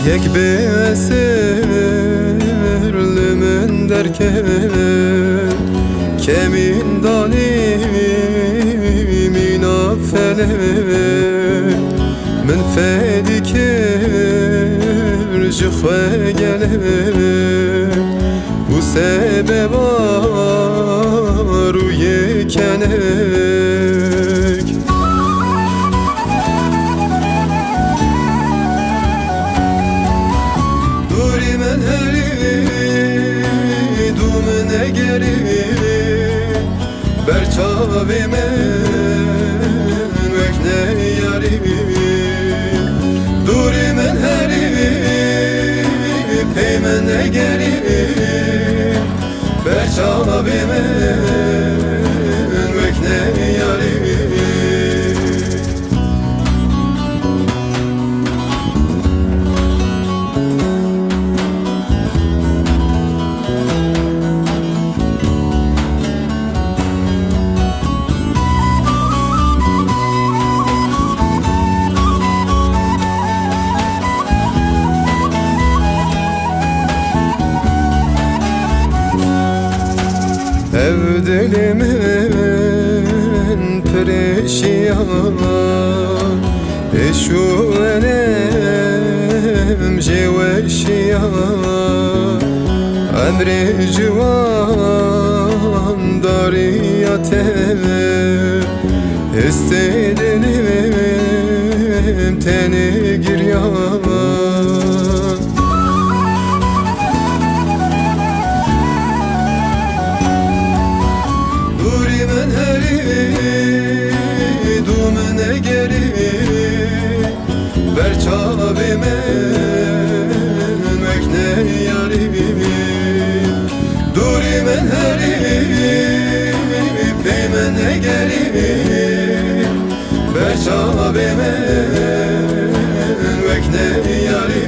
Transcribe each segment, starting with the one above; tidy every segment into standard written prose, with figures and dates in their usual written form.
Yek besirli min derken kemin danim inafele min fedikir jixwe gele bu sebeba ruye kenek duri men heri du men egeri berçavi men vekne yari duri men heri peymen egeri berçavi men vekne yari ev dilimin perişan eşu enem jeveşiyan emri civan dariyate istedim teni giryan men heri du men egeri berçavi men vekne yari duri men heri peymen egeri berçavi men vekne yari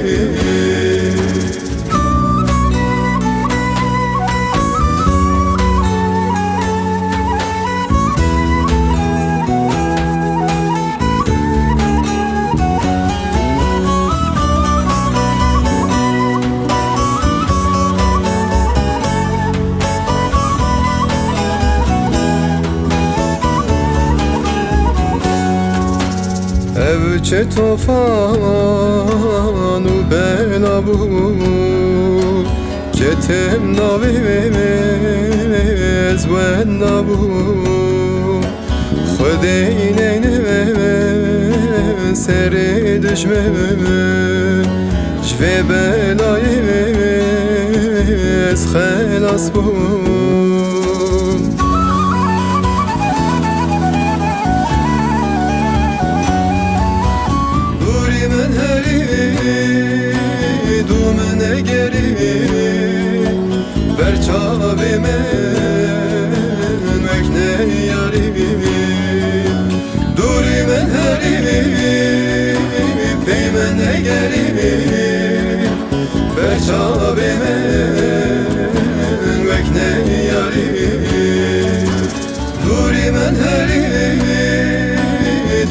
evçe tofanu belabu ketem navimez wen nabu xwedeyne seri düşme jve belayez xelas bu men heri du men egeri berçavi men vekne yari duri men heri peymen egeri berçavi men vekne yari duri men heri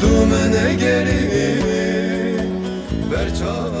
du men egeri berçavi